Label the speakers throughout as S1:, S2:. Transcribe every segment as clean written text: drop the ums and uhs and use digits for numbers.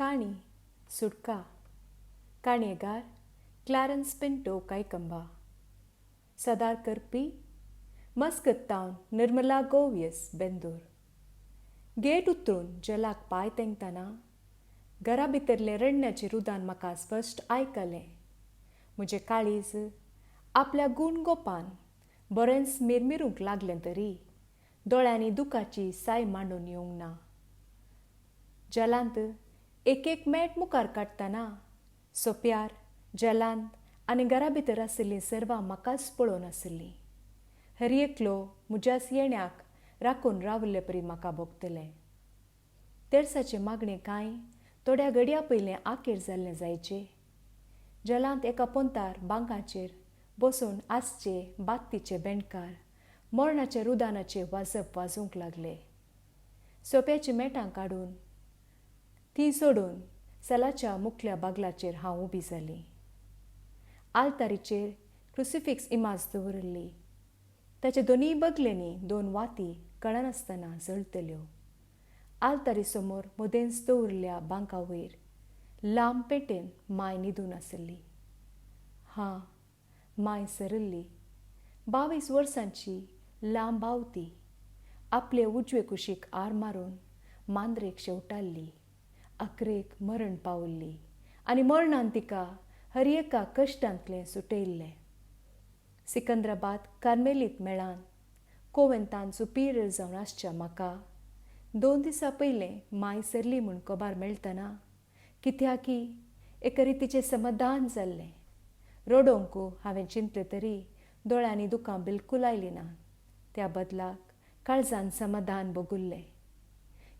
S1: काणी सुटका काणयेगार क्लॅरन्स पिंटो कायकंबा सादर करपी मस्कत तावन निर्मला गोवियस बेंदूर. गेट उतरून जलाक पांय तेंकतना घरा भितरले रडण्याचे रुदान म्हाका स्पश्ट आयकलें. म्हजें काळीज आपल्या गुणगोपान बरेंच मिरमिरूंक लागलें तरी दोळ्यांनी दुखाची साय मांडून येवंक ना. जलांत एक एक मेट मुखार काडटना सोंप्यार जलांत आनी घरा भितर आशिल्लीं सर्वां म्हाकाच पळोवन आशिल्लीं. हर एकलो म्हज्याच येण्याक राखून रावल्ले परी म्हाका भोगतलें. तेरसाचे मागणे कांय थोड्या घडयां पयलें आखेर जाल्लें जायचें. जलांत एका पोंतार बांकाचेर बसून आसचे बात्तीचे बेंडकार मरणाच्या रुदानाचें वाजप वाजोवंक लागले. सोप्याची मेटां काडून ती सोडून सेलाच्या मुखल्या बागलाचेर हांव उबी जालीं. आल्तारीचेर क्रुसिफिक्स इमाज दवरिल्ली. ताचे दोनूय बगलेनी 2 वाती कळनासतना जळटल्यो. आल्तारी समोर मदेंच दवरिल्ल्या बांका वयर लांब पेटेन माय न्हिदून आशिल्ली. माय सरल्ली 22 वर्सांची लांब बावती आपले उजवे कुशीक आर मारून मांद्रेक शेवटाल्ली. अकरेक मरण पावल्ली आनी मरणान तिका हर एका कश्टांतलें सुटयल्लें. सिकंदराबाद कार्मेलीत मेळान कोवेंतान सुपिरियर जावन आसच्या म्हाका 2 दिसां पयलें माय सरली म्हूण खबर मेळटना कित्याकी एका रितीचें समाधान जाल्लें. रडोवंकू हांवें चिंतलें तरी दोळ्यांनी दुकां बिलकूल आयलीं ना. त्या बदलाक काळजान समाधान भोगुल्लें.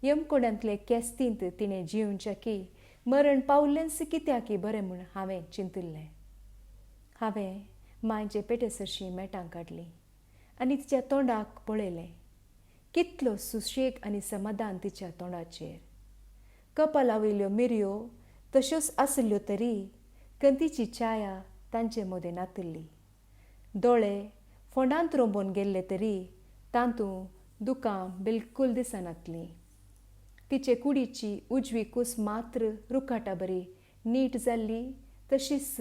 S1: यमकोण्यांतले केस्तींत तिणें जिवच्या की मरण पावल्लेंच कित्याकी बरें म्हूण हांवें चिंतिल्लें. हांवें मांयचे पेटेसरशीं मेटां काडलीं आनी तिच्या तोंडाक पळयलें. कितलो सुशेग आनी समाधान तिच्या तोंडाचेर. कपाला वयल्यो मिरयो तश्योच आशिल्ल्यो तरी कंतीची छाया तांचे मदें नातिल्ली. दोळे फोंडांत रोंबोन गेल्ले तरी तांतूं दुकां बिलकूल दिसनातलीं. तिचे कुडीची उजवी कूस मात्र रुखाटा बरी नीट जाल्ली तशीच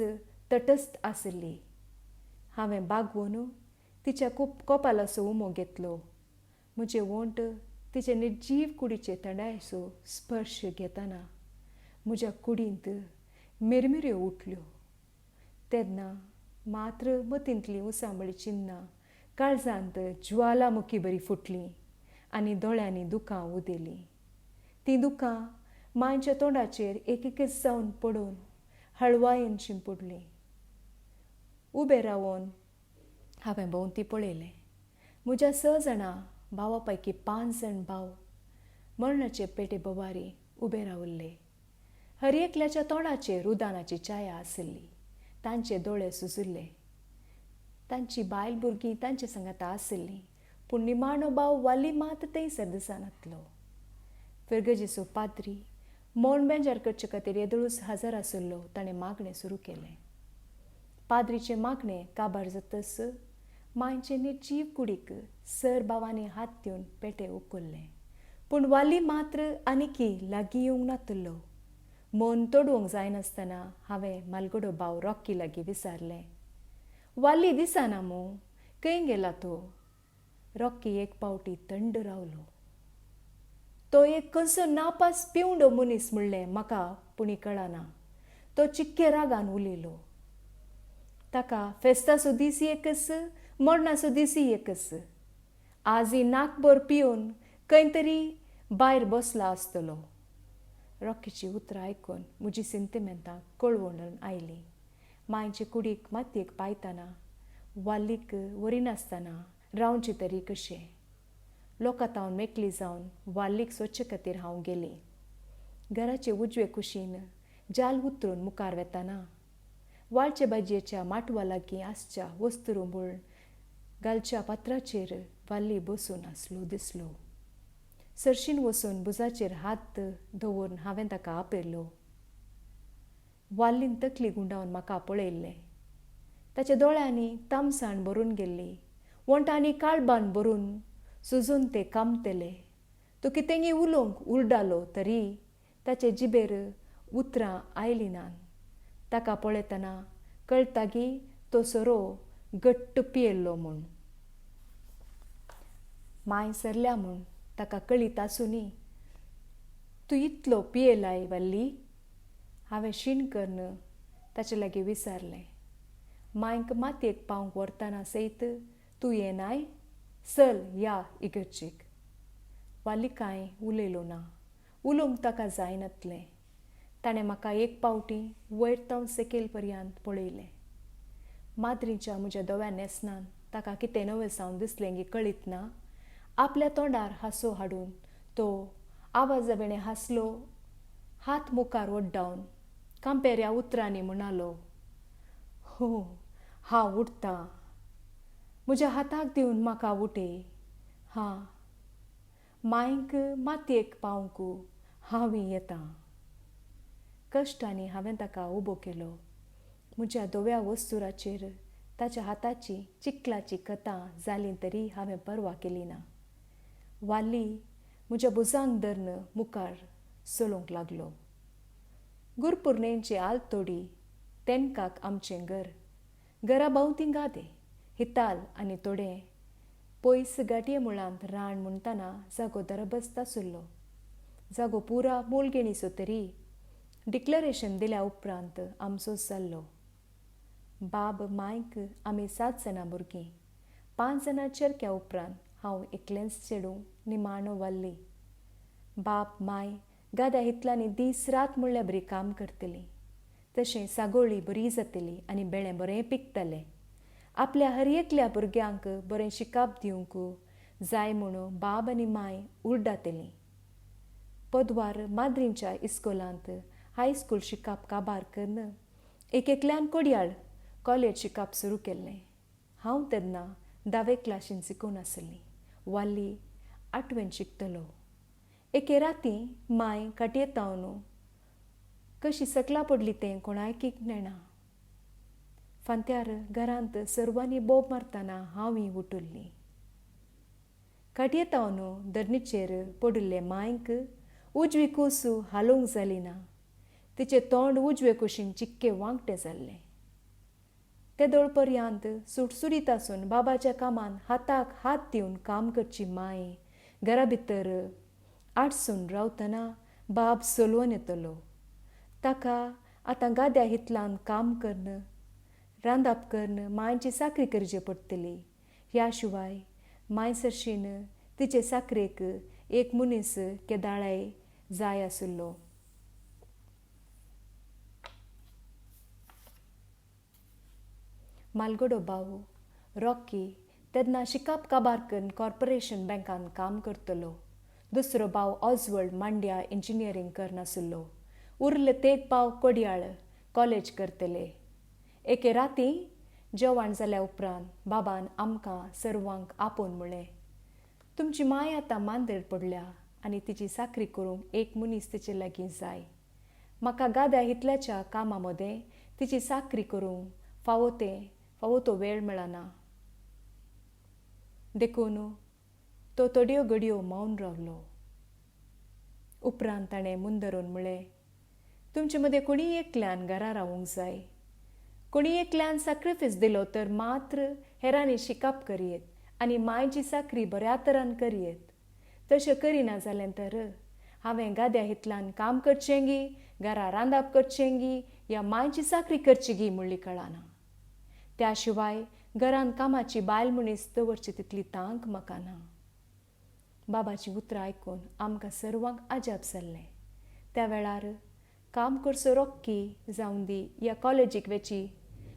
S1: तटस्थ आशिल्ली. हांवें बागवून तिच्या कपालाचो उमो घेतलो. म्हजें वोंट तिचे निर्जीव कुडीचे थंडायेचो स्पर्श घेतना म्हज्या कुडींत मिरमिऱ्यो उठल्यो. तेन्ना मात्र मतींतलीं उसांबळी चिन्नां काळजांत ज्वालामुखी बरी फुटलीं आनी दोळ्यांनी दुकां उदेलीं. तीं दुकां मांयच्या तोंडाचेर एक जावन पडून हळवायेन शिंपुडलीं. उबें रावन हांवें भोंवती पळयलें. म्हज्या 6 जाणां भावां पैकी 5 जाण भाव मरणाचे पेटे बोवारी उबे रावल्ले. हर एकल्याच्या तोंडाचेर रुदानाची छाया आशिल्ली. तांचे दोळे सुजिल्ले. तांची बायल भुरगीं तांचे सांगाता आशिल्लीं पूण निमाणो भाव वाली मात थंयसर दिसनातलो. फिरगजेचो पाद्री मौन बेजार करचे खातीर येदळूच हजर आशिल्लो ताणें मागणें सुरू केलें. पाद्रीचें मागणें काबार जातच मांयचे निर्जीव कुडीक सर भावांनी हात दिवन पेटे उखल्ले. पूण वाली मात्र आनीकी लागीं येवंक नातलो. मन तोडवंक जायनासतना हांवें मालगडो भाव रॉकी लागीं विचारलें, वाली दिसना मू, खंय गेला तो? रॉकी एक पावटी थंड रावलो. तो एक खंयचो नापास पिवंडो मनीस म्हणलें म्हाका पुणी कळना. तो चिक्के रागान उलयलो. ताका फेस्ताचो दीस एकच, मरणाचो दीसय एकच. आजय नाकभर पिवन खंय तरी भायर बसला आसतलो. रॉकीची उतरां आयकून म्हजी सेंटिमेंटां कळवळून आयलीं. मांयचे कुडीक मातयेक पायतना वालीक वरिनासतना रावचें तरी कशें. लोकातावन मेकळी जावन वालीक सोदचे खातीर हांव गेलीं. घराचे उजवे कुशीन जाल उतरून मुखार वेतना वाळचे भाजयेच्या माटवा लागीं आसच्या वस्तुरुंबूळ घालच्या पात्राचेर वाली बसून आसलो दिसलो. सरशीन वचून भुजाचेर हात दवरून हांवें ताका आपयलो. वालीन तकली गुंडावन म्हाका पळयल्लें. ताच्या दोळ्यांनी तामसाण भरून गेल्ली. वोंटांनी काळबान भरून सुजून ते कामतेले. तो कितेंय उलोवंक उलडालो तरी ताचे जिबेर उतरां आयलीं नान. ताका पळयतना कळटा की तो सोरो घट्ट पियेल्लो म्हूण. माय सरल्या म्हूण ताका कळीत आसुनी, तूं इतलो पियेलाय वल्ली? हांवें शीण करून ताचे लागीं विचारलें. मांयक मातयेक पावंक व्हरतना सयत तूं येनाय? चल या इगर्जेक. वाली कांय उलयलो ना. उलोवंक ताका जायनातलें. ताणें म्हाका एक पावटी वयर तावन सकयल पर्यंत पळयलें. माद्रीच्या म्हज्या दोव्या नेसनान ताका कितें नवें जावन दिसलें गी कळीत ना. आपल्या तोंडार हांसो हाडून तो आवाजाविणें हांसलो, हात मुखार ओड्डावन कांपेऱ्या उतरांनी म्हणलो, हो, हांव उठतां. म्हज्या हाताक दिवन म्हाका उठय. हां, मांयक मातयेक पावंक हांवूय येतां. कश्टांनी हांवें ताका उबो केलो. म्हज्या दोव्या वस्तुराचेर ताच्या हाताची चिकलाची कतां जालीं तरी हांवें पर्वा केली ना. वाली म्हज्या भुजांक धरून मुखार चलोवंक लागलो. गुरपूर्णेंची आलतोडी तेनकाक आमचें घर. घरा भोंवतीं गादे, हिताल आनी थोडें पयस गाटये मुळांत रान म्हणटना जागो दरबस्त आसुल्लो. जागो पुरा मोलगेणीचो तरी डिक्लरेशन दिल्या उपरांत आमचोच जाल्लो. बाब मांयक आमी 7 जाणां भुरगीं. 5 जाणां चेडक्या उपरांत हांव एकलेंच चेडूं निमाणो वाल्ली. बाप माय गाद्या हितलांनी दीस रात म्हणल्यार बरी काम करतलीं. तशें सागोळी बरी जातली आनी बेळें बरें पिकतलें. आपल्या हर एकल्या भुरग्यांक बरें शिकाप दिवंक जाय म्हणून बाब आनी माय उर्डातलीं. पदवार माद्रींच्या इस्कोलांत हायस्कूल शिकाप काबार करून एकल्यान कोडयाळ कॉलेज शिकाप सुरू केल्लें. हांव तेन्ना 10वे क्लासीन शिकून आसली. वाली 8वेंत शिकतलो. एके राती माय काटयेत तावन कशी सकला पडली तें कोणायकीक नेणा. फांत्यार घरांत सर्वांनी बोब मारतना हांवूय उठुल्ली. काटयेत तावन धरणीचेर पडिल्ले मांयक उजवी कुसू हालोवंक जाली ना. तिचें तोंड उजवे कुशीन चिक्के वांकटें जाल्लें. ते दोळपर्यंत सुटसुरीत आसून बाबाच्या कामान हाताक हात दिवन काम करची माय घरा भितर आडसून रावतना बाब चलवून येतलो. ताका आतां गाद्या हितलान काम करून रांदप करून मांयची साकरी करची पडटली. ह्या शिवाय मांय सरशीन तिचे साकरेक एक मनीस केदाळाय जाय आसुल्लो. मालगडो भाव रॉकी तेन्ना शिकाप काबार करून कॉर्पोरेशन बँकान काम करतलो. दुसरो भाव ऑजवर्ल्ड मांड्या इंजिनियरींग करनासुल्लो. उरले तेग भाव कोडयाळ कॉलेज करतले. एके राती जेवण जाल्या उपरांत बाबान आमकां सर्वांक आपोवन म्हणलें, तुमची माय आतां मांदेर पडल्या आनी तिची साकरी करूंक एक मनीस तिचे लागीं जाय. म्हाका गाद्या हितल्याच्या कामा मदें तिची साकरी करूंक फावो तो वेळ मेळना. देखून तो थोड्यो घडयो मौन रावलो. उपरांत ताणें मुंदरून म्हणलें, तुमचे मदें कोणी एकल्यान घरा रावूंक जाय. कोणी एकल्यान सॅक्रिफीस दिलो तर मात्र हेरांनी शिकाप करियेत आनी मांयची साकरी बऱ्या तरान करियेत. तशें करिना जालें तर हांवें गाद्या हितलान काम करचें गी, घरा रांदप करचें गी, या मांयची साकरी करची गी म्हणली कळना. त्या शिवाय घरांत कामाची बायल मनीस दवरची तितली तांक म्हाका ना. बाबाची उतरां आयकून आमकां सर्वांक अजाप जाल्लें. त्या वेळार काम करचो रॉकी जावं दी या कॉलेजीक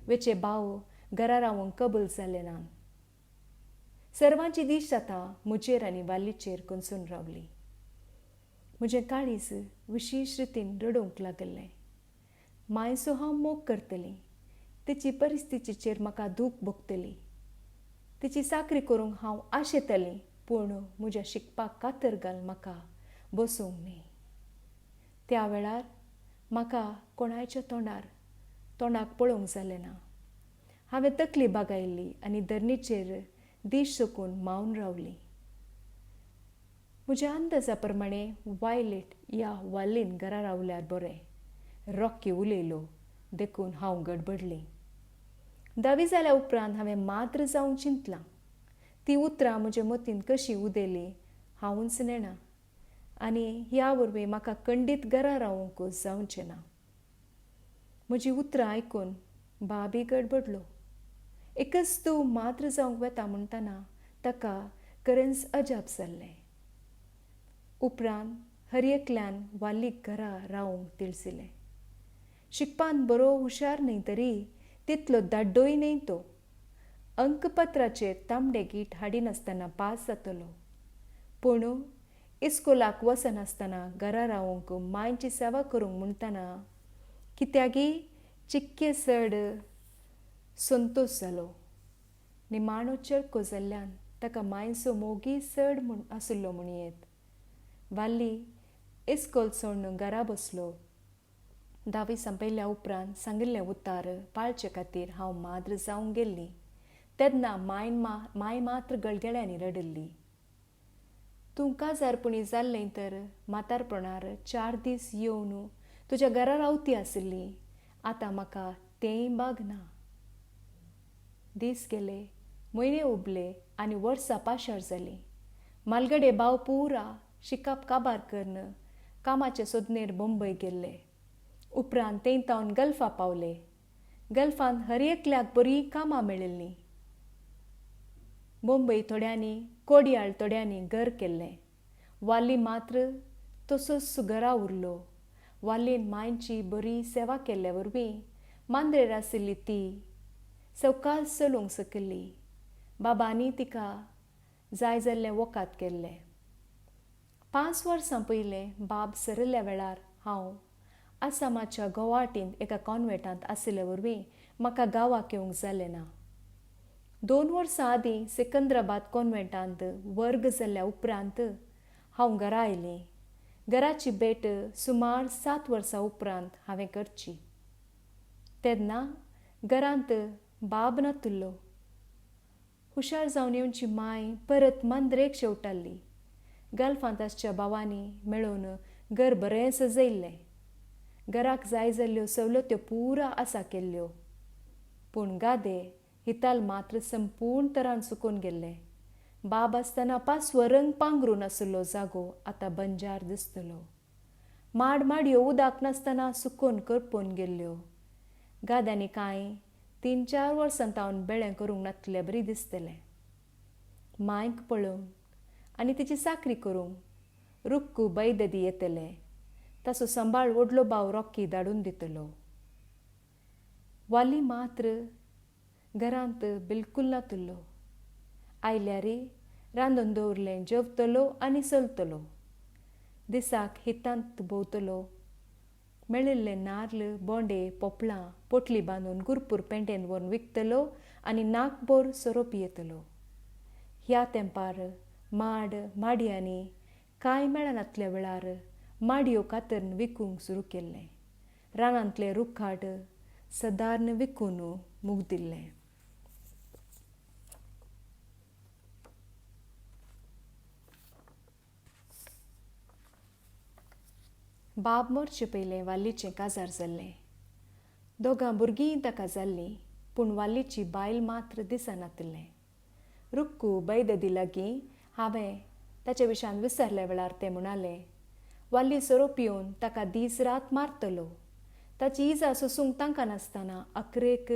S1: वेचे भाव घरा रावंक कबूल जाले नान. सर्वांची दिश्ट आतां म्हजेर आनी वालीचेर खंचून रावली. म्हजें काळीज विशेश रितीन रडूंक लागलें. मायचो हांव मोग करतलीं. तिची परिस्थितीचेर म्हाका दूख भोगतली. तिची साकरी करूंक हांव आशेतलीं, पूण म्हज्या शिकपाक कातर घाल म्हाका बसूंक न्ही. त्या वेळार म्हाका कोणाच्या तोंडाक पळोवंक जालें ना. हांवें तकली बागायली आनी धरणीचेर दीश सुकून मावन रावली. म्हज्या अंदाजा प्रमाणें वायलेट ह्या वालीन घरा रावल्यार बरें. रॉकी उलयलो देखून हांव गडबडलें. 10वी जाल्या उपरांत हांवें मात्र जावंक चिंतलां. ती उतरां म्हजे मतीन कशीं उदेलीं हांवूच नेणा आनी ह्या वरवीं म्हाका खंडीत घरा रावूंकूच जावचें ना. म्हजी उतरां आयकून बाबी गडबडलो. एकच तूं मात्र जावंक वेता म्हणटना ताका खरेंच अजाप जाल्लें. उपरांत हर एकल्यान वालीक घरा रावंक तिळसिलें. शिकपान बरो हुशार न्हय तरी तितलो दाड्डोय न्हय तो. अंकपत्राचेर तांबडे गीट हाडिनासतना पास जातलो. पूण इस्कोलाक वचनासतना घरा रावंक मांयची सेवा करूंक म्हणटना कित्यागी चिक्के चड संतोश जालो. निमाणो चडको जाल्ल्यान ताका मांयचो मोगी चड म्हूण आशिल्लो म्हणयेत. वाली इस्कोल सोडून घरा बसलो. 10वी संपयल्या उपरांत सांगिल्लें उतार पाळचे खातीर हांव माद्र जावंक गेल्लीं तेन्ना मांय मात्र गळगळ्यांनी रडल्ली. तूं काजारपणी जाल्लें तर म्हातारपणार 4 दीस येवन तुज्या घरा रावती आशिल्लीं. आतां म्हाका तेंय बाग ना. दीस गेले, म्हयने उबले आनी वर्सां पाशार जालीं. मालगडे भाव पुरा शिकप काबार करून कामाचे सोदनेर बंबय गेल्ले. उपरांत तें तावन गल्फा पावले. गल्फांत हर एकल्याक बरीं कामां मेळिल्लीं. बंबय थोड्यांनी कोडयाळ थोड्यांनी घर केल्लें. वाली मात्र तसोच घरा उरलो. वालीन मांयची बरी सेवा केल्ले वरवीं मांद्रेर आशिल्ली ती सवकास चलूंक शकली. बाबांनी तिका जाय जाल्लें वखाद केल्लें. 5 वर्सां पयलें बाब सरयल्ल्या वेळार हांव आसामाच्या गोवाटींत एका कॉन्वेंटांत आशिल्ले वरवीं म्हाका गांवाक येवंक जालें ना. 2 वर्सां आदीं सिकंदराबाद कॉन्वेंटांत वर्ग जाल्ल्या उपरांत हांव घरा आयलें. घराची भेट सुमार 7 वर्सां उपरांत हांवें करची. तेन्ना घरांत बाब नातुल्लो. हुशार जावन येवची मांय परत मांद्रेक शेवटाल्ली. गल्फांत आसच्या भावांनी मेळून घर बरें सजयल्लें. घराक जाय जाल्ल्यो सवलत्यो पुरा आसा केल्ल्यो. पूण गादे हिताल मात्र संपूर्ण तरान सुकून गेल्ले. बाब आसतना 5 रंग पांघरून आशिल्लो जागो आतां बंजार दिसतलो. माडयो उदक नासतना सुकून करपून गेल्ल्यो. गाद्यांनी कांय 3-4 वर्सां तावन बेळें करूंक नातलें बरी दिसतलें. मांयक पळोवंक आनी तिची साकरी करूंक रुक्कू बैददी येतले. ताचो सांबाळ व्हडलो भाव रॉकी धाडून दितलो. वाली मात्र घरांत बिलकूल नातुल्लो. आयल्यारी रांदून दवरलें जेवतलो आनी चलतलो. दिसाक हितांत भोंवतलो. मेळिल्ले नाल्ल बोंडे पोपळां पोटली बांदून गुरपूर पेंटेन व्हरून विकतलो आनी नाकभर सोरोप येतलो. ह्या तेंपार माडयांनी कांय मेळनातल्या वेळार माडयो कातरून विकूंक सुरू केल्लें. रानांतले रुखाट सदारण विकून मुगदिल्लें. बाब मरचे पयलें वालीचें काजार जाल्लें. 2 भुरगीं ताका जाल्लीं पूण वालीची बायल मात्र दिसनातलें. रुक्कू बैददी लागीं हांवें ताचे विशयान विचारल्या वेळार तें म्हणालें वाली सोरोप येवन ताका दीस रात मारतलो. ताची इजा सोसूंक तांकां नासतना अकरेक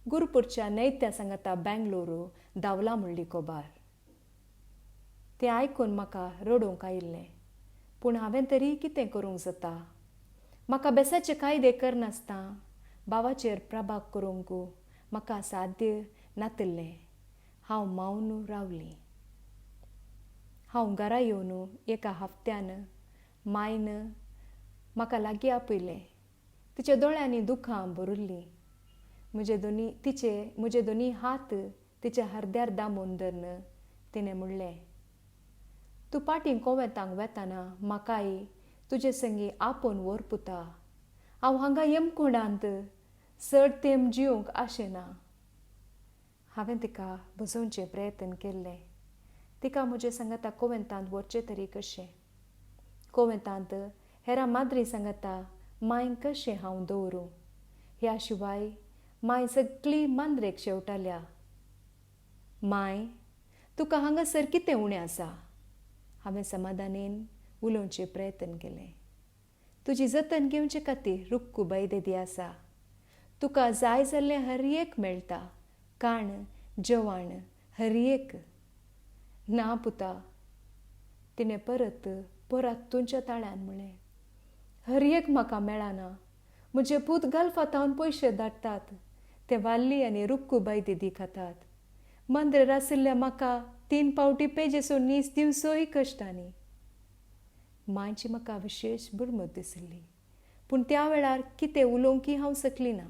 S1: गुरपूरच्या नैत्या सांगाता बेंगलोर धांवला म्हणली खबर. तें आयकून म्हाका रडोवंक आयिल्लें. पूण हांवें तरी कितें करूंक जाता. म्हाका बेसाचे कायदे करनासता भावाचेर प्रभाव करूंक म्हाका साध्य नातल्लें. हांव मावन रावलीं. हांव घरा येवन एका हफ्त्यान मायन म्हाका लागीं आपयलें. तिच्या दोळ्यांनी दुखां भरिल्लीं. म्हजे दोनी हात तिच्या हरद्यार दामून धरून तिणें म्हणलें तूं पाटीं कोवेतांक वेताना म्हाकाय तुजे संगी आपोवन व्हरपुता. हांव हांगा येमकोंडांत चड तेंप जिवंक आशेना. हांवें तिका बुजोवचें प्रयत्न केल्ले. तिका म्हजे सांगाता कोवेंतांत व्हरचें तरी कशें. कोवेंतांत हेरां माद्री सांगाता मांय कशें हांव दवरूं. ह्या शिवाय मांय सगळी मांद्रेक शेवटाल्या. मांय, तुका हांगासर कितें उणें आसा? हांवें समाधानेन उलोवचें प्रयत्न केलें. तुजी जतन घेवचे खातीर रुक्कू बैदेदी आसा. तुका जाय जाल्लें हर एक मेळटा. खाण, जेवण, हर एक. ना पुता, तिणें परत पोरांतूंच्या ताळ्यान म्हळें. हर एक म्हाका मेळना. म्हजे पूत गल्फातावन पयशे धाडटात. ते वाल्ली आनी रुक्कू बैदेदी खातात. मांद्रेर आशिल्ल्या म्हाका 3 पावटी पेजेसून नीस दिवचोय कश्टांनी. मांयची म्हाका विशेश बुडमत दिसली. पूण त्या वेळार कितें उलोवंकय हांव सकली ना.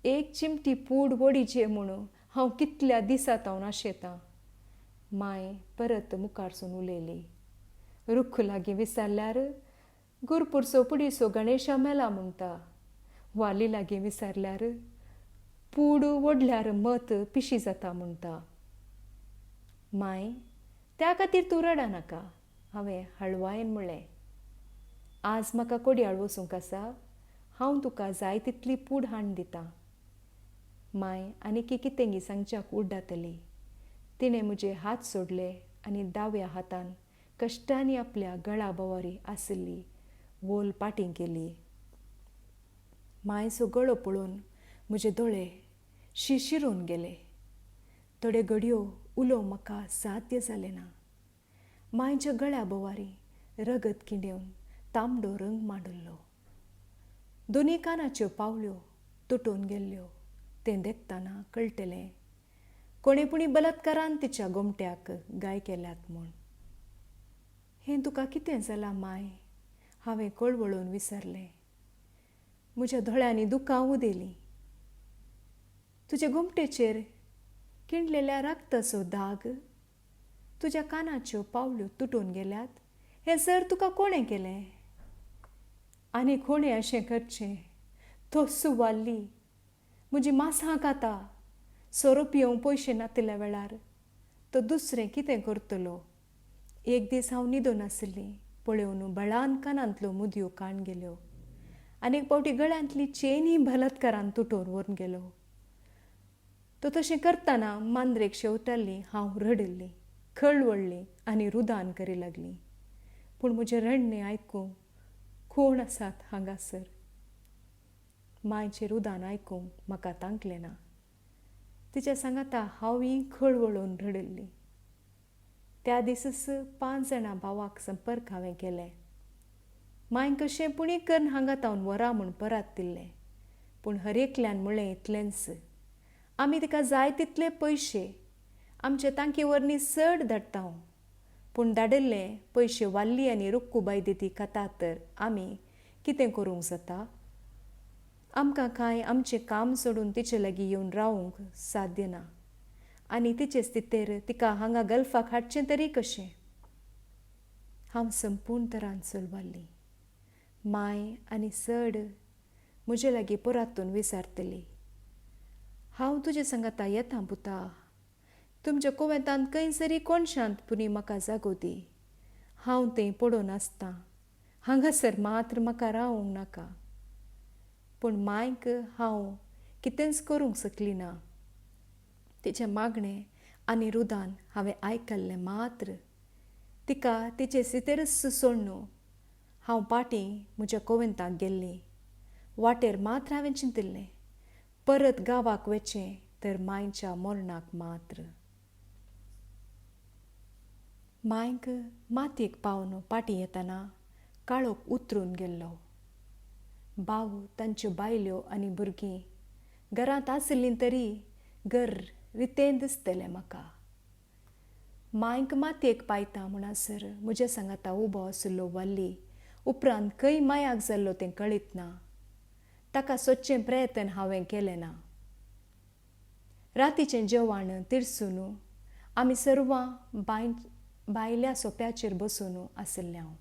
S1: एक चिमटी पूड वडीचे म्हणून हांव कितल्या दिसांतावन आशेतां. मांय परत मुखारसून उलयली. रुक्कू लागीं विचारल्यार गुरपूरचो पुडीचो गणेशा मेला म्हणटा. वाली लागीं विचारल्यार पूड वडल्यार मत पिशी जाता म्हणटा. मांय, त्या खातीर तूं रडनाका, हांवें हळवायेन म्हणलें. आज म्हाका कोडयाळ वचूंक आसा. हांव तुका जाय तितली पूड हाडून दितां. मांय आनीक कितेंगी सांगच्याक उड्डातली. तिणें म्हजे हात सोडले आनी दाव्या हातान कश्टांनी आपल्या गळा बोवारी आशिल्ली वोल पाटी केली. मांयचो गळो पळोवन म्हजे दोळे शिरशिरोवन गेले. थोडे घडयो उलोवंक म्हाका साध्य जालें ना. मांयच्या गळ्या बोवारी रगत किंडेवन तांबडो रंग मांडुल्लो. दोनी कानाच्यो पावल्यो तुटून गेल्ल्यो तें देखताना कळटलें कोणेपुणी बलात्कारान तिच्या गोमट्याक गाय केल्यात म्हूण. हें तुका कितें जालां मांय? हांवें कळवळून विचारलें. म्हज्या दोळ्यांनी दुकां उदेलीं. तुजे गोमटेचेर किणलेल्या रक्ताचो दाग, तुज्या कानाच्यो पावल्यो तुटून गेल्यात, हें सर तुका कोणें केलें? आनी कोणें अशें करचें? तो सुवाल्ली म्हजी मांसां खाता. सोरो पिवंक पयशे नातिल्या वेळार तो दुसरें कितें करतलो? एक दीस हांव न्हिदून आशिल्लीं पळयोवन बळान कानांतल्यो मुदयो काण गेल्यो. आनीक पावटी गळ्यांतली चेनय बलात्कारान तुटून व्हरून गेलो. तो तशें करतना मांद्रेक शेवटाल्ली हांव रडिल्लीं, कळवळ्ळीं आनी रुदान करी लागलीं. पूण म्हजें रडणें आयकूंक कोण आसात हांगासर? मांयचें रुदान आयकूंक म्हाका तांकलें ना. तिच्या सांगाता हांवय कळवळून रडिल्लीं. त्या दिसच 5 जाणां भावांक संपर्क हांवें केले. मांयक कशें पुणीक करून हांगातावन व्हरा म्हूण परत दिल्लें. पूण हर एकल्यान म्हणलें इतलेंच, आमी तिका जाय तितले पयशे आमचे तांके वरवीं चड धाडटांव. पूण धाडिल्ले पयशे वाल्ली आनी रुक्कू बैदेदी खातात तर आमी कितें करूंक जाता? आमकां कांय आमचें काम सोडून तिचे लागीं येवन रावूंक साध्य ना. आनी तिचे स्थितेर तिका हांगा गल्फाक हाडचें तरी कशें? हांव संपूर्ण तरान चलवाल्लीं. मांय आनी चड म्हजे लागीं पोरातून विचारतली. हांव तुजे सांगाता येतां पुता. तुमच्या कुवेंतांत खंयसरी कोणशांत पुनी म्हाका जागो दी. हांव तें पडून आसतां. हांगासर मात्र म्हाका रावूंक नाका. पूण मांयक हांव कितेंच करूंक शकली ना. तिचें मागणें आनी रुदान हांवें आयकल्लें मात्र. तिका तिचे सितेरच सोडून हांव पाटीं म्हज्या कुवेंताक गेल्लीं. वाटेर मात्र हांवें चिंतिल्लें परत गांवाक वचचें तर मांयच्या मरणाक मात्र. मांयक मातयेक पावन पाटी येताना काळोख उतरून गेल्लो. भाव तांच्यो बायल्यो आनी भुरगीं घरांत आशिल्लीं तरी घर रितें दिसतलें म्हाका. मांयक मातयेक पायता म्हणसर म्हज्या सांगाता उबो आशिल्लो वाल्ली उपरांत खंय मायाक जाल्लो तें कळीत ना. ताका सोदचें प्रयत्न हांवें केलें ना. रातीचें जेवण तिरसून आमी सर्वां भायल्या सोप्याचेर बसून आशिल्ले हांव.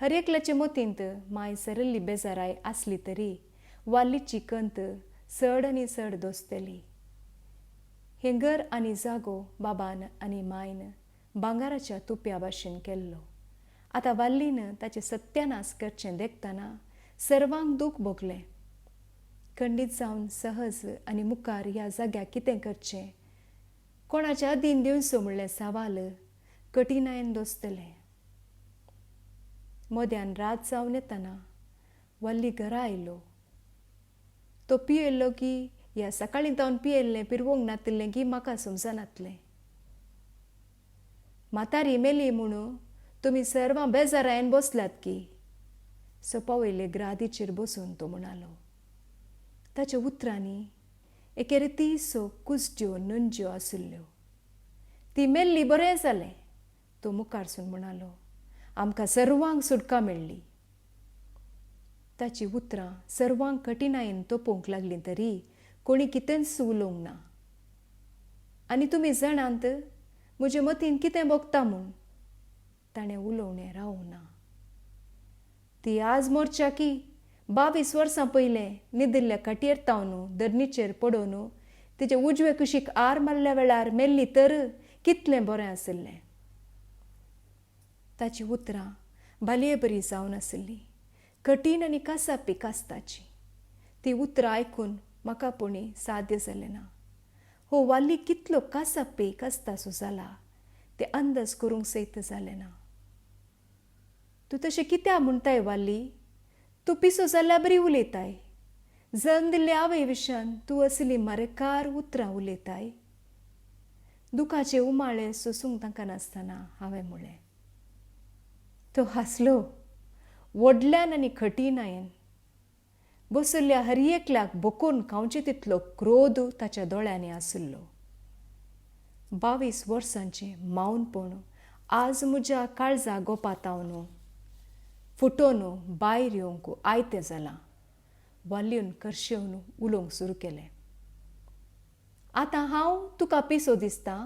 S1: हर एकल्याचे मतींत मांय सरल्ली बेजाराय आसली तरी वाल्लीची कंत चड आनी चड दोस्तली. हें घर आनी जागो बाबान आनी मायन भांगाराच्या तुप्या भाशेन केल्लो आतां वाल्लीन ताचें सत्यानास करचें देखतना सर्वांक दूख भोगलें. खंडीत जावन सहज आनी मुखार ह्या जाग्याक कितें करचें, कोणाच्या अधीन दिवचो म्हणलें सवाल कठिनायेन दोसतलें. मोद्यान रात जावन येतना वाल्ली घरा आयलो. तो पियेल्लो की ह्या सकाळीं जावन पियेल्लें पिरवोंक नातिल्लें की म्हाका समजनातलें. म्हातारी मेली म्हणून तुमी सर्वां बेजारायन बसल्यात की, सोपा वयले ग्रादीचेर बसून तो म्हणालो. ताच्या उतरांनी एके रितीसो कुसज्यो नंज्यो आशिल्ल्यो. ती मेल्ली बरें जालें, तो मुखारसून म्हणालो. आमकां सर्वांक सुटका मेळ्ळी. ताची उतरां सर्वांक कठिनायेन तोपोवंक लागलीं तरी कोणी कितेंच उलोवंक ना. आनी तुमी जाणांत म्हजे मतीन कितें भोगता म्हूण ताणें उलोवणें रावूं ना. ती आज मोरच्या की 22 वर्सां पयलें न्हिदिल्ल्या खाटयेर तावन धरणीचेर पडोवन तिचे उजवे कुशीक आर मारल्या वेळार मेल्ली तर कितलें बरें आशिल्लें. ताची उतरां भालये बरी जावन आशिल्लीं, कठीण आनी कासापी कास्ताची. ती उतरां आयकून म्हाका पुणी साध्य जालें ना. हो वाल्ली कितलो कासापी कास्ताचो जाला तें अंदाज करूंक सैत जालें ना. तूं तशें कित्या म्हणटाय वाल्ली? तूं पिसो जाल्यार बरी उलयताय. जल्म दिल्ले आवय विशयान तूं असलीं मारेकार उतरां उलयताय. दुखाचे उमाळे सोसूंक तांकां नासतना हांवें म्हणलें. तो हांसलो व्हडल्यान आनी कठिणायेन. बसयल्ल्या हर एकल्याक बोकोवन खावचें तितलो क्रोध ताच्या दोळ्यांनी आशिल्लो. 22 वर्सांचें मावनपण आज म्हज्या काळजा गोपातावन फुटोवन भायर येवंक आयतें जालां. वाल्लीन करशेवन उलोवंक सुरू केलें. आतां हांव तुका पिसो दिसता?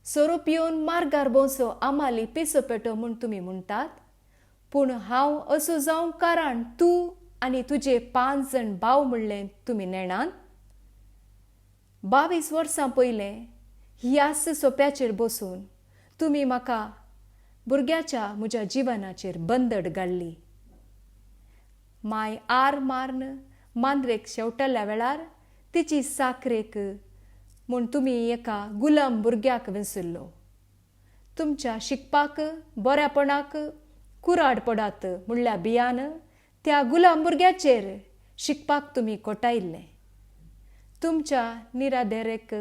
S1: सोरो पिवन मार्गार भोंवसो आमाली पिसो पेटो म्हूण तुमी म्हणटात, पूण हांव असो जावंक कारण तूं आनी तुजे 5 जाण भाव म्हणलें तुमी नेणात. 22 वर्सां पयलें ह्याच सोप्याचेर बसून तुमी म्हाका भुरग्याच्या म्हज्या जिवनाचेर बंदड घाल्ली. माय आर मारन मांद्रेक शेवटल्या वेळार तिची साकरेक म्हूण तुमी एका गुलाम भुरग्याक वेंसुल्लो. तुमच्या शिकपाक बऱ्यापणाक कुराड पडात म्हणल्या भियान त्या गुलाम भुरग्याचेर शिकपाक तुमी कोटायल्लें. तुमच्या निराधेरेक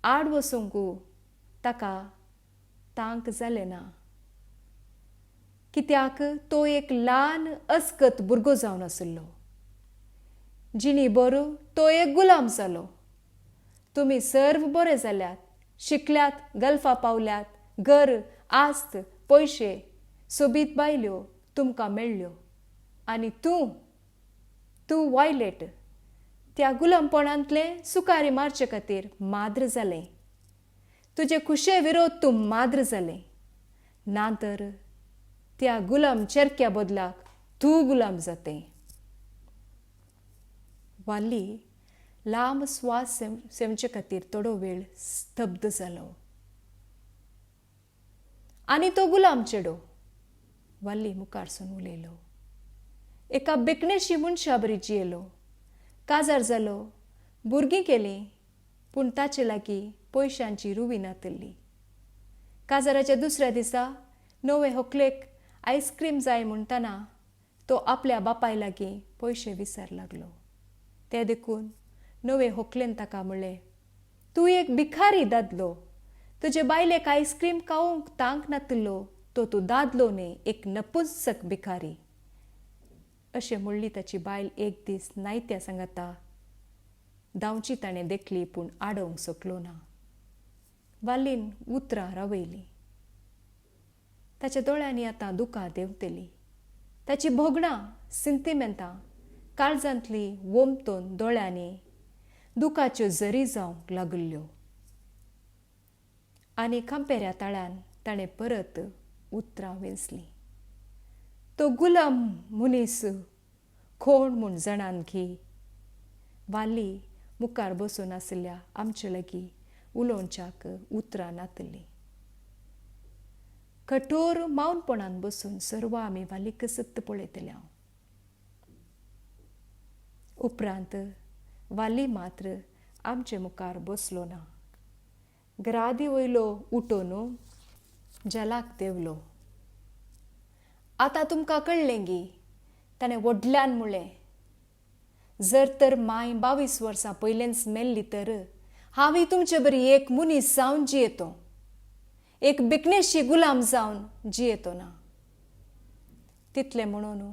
S1: आड वसूंक ताका तांक जालें ना, कित्याक तो एक ल्हान अस्कत भुरगो जावन आशिल्लो. जिणी बरो तो एक गुलाम जालो. तुमी सर्व बरे जाल्यात, शिकल्यात, गल्फा पावल्यात, घर, आस्त, पयशे, सोबीत बायल्यो तुमकां मेळ्ळ्यो. आनी तूं वायलेट त्या गुलामपणांतलें सुकारी मारचे खातीर माद्र जालें. तुजे खुशे विरोध तूं माद्र जालें. ना तर त्या गुलाम चेरक्या बदलाक तूं गुलाम जातें. वाल्ली लांब स्वास सेवचे खातीर थोडो वेळ स्तब्ध जालो. आनी तो गुलाम चेडो, वाल्ली मुखारसून उलयलो. एका बेकणेशी मनशा बरी जियेलो. काजार जालो, भुरगीं केलीं, पूण ताचे लागीं पयशांची रुवी नातिल्ली. काजाराच्या दुसऱ्या दिसा नवे व्हंकलेक आयस्क्रीम जाय म्हणटना तो आपल्या बापाय लागीं पयशे विचार लागलो. तें देखून नवे व्हंकलेन ताका म्हणलें, तूं एक भिकारी दादलो. तुजे बायलेक आयस्क्रीम खावंक तांक नातिल्लो तो तूं दादलो न्ही, एक नपुंसक भिकारी. अशें म्हणली ताची बायल एक दीस नायत्या सांगाता. धांवची ताणें देखली पूण आडोवंक सोंपलो ना. वाल्लीन उतरां रावयलीं. ताच्या दोळ्यांनी आतां दुकां देंवतलीं. ताची भोगणां, सिंतिमेंतां काळजांतलीं वोमतोन दोळ्यांनी दुखाच्यो झरी जावंक लागल्ल्यो. आनी खांपेऱ्या ताळ्यान ताणें परत उतरां वेंचलीं. तो गुलाम मनीस कोण म्हूण जाणान घी. वाल्ली मुखार बसून आशिल्ल्या आमचे लागीं उलोवच्याक उतरां नातिल्लीं. कठोर मौनपणान बसून सर्व आमी वाली कसत पळयतले हांव. उपरांत वाली मात्र आमचे मुखार बसलो ना. घरादी वयलो उठोन जलाक देवलो. आतां तुमकां कळ्ळें गी ताणें व्हडल्यान म्हणलें, जर तर माय 22 वर्सां पयलेंच मेल्ली तर हांवूय तुमचे बरी एक मनीस जावन जियेतो, एक बिकणेशी गुलाम जावन जियेतो ना. तितलें म्हणून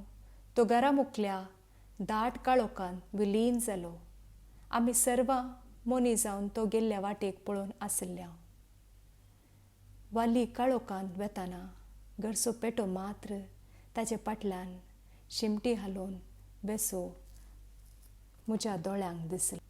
S1: तो घरा मुखल्या दाट काळोखान विलीन जालो. आमी सर्वां मोनी जावन तो गेल्ल्या वाटेक पळोवन आसल्या. वाली काळोखांत वेताना घरचो पेटो मात्र ताचे फाटल्यान शिमटी हालोवन बेसो म्हज्या दोळ्यांक दिसलो.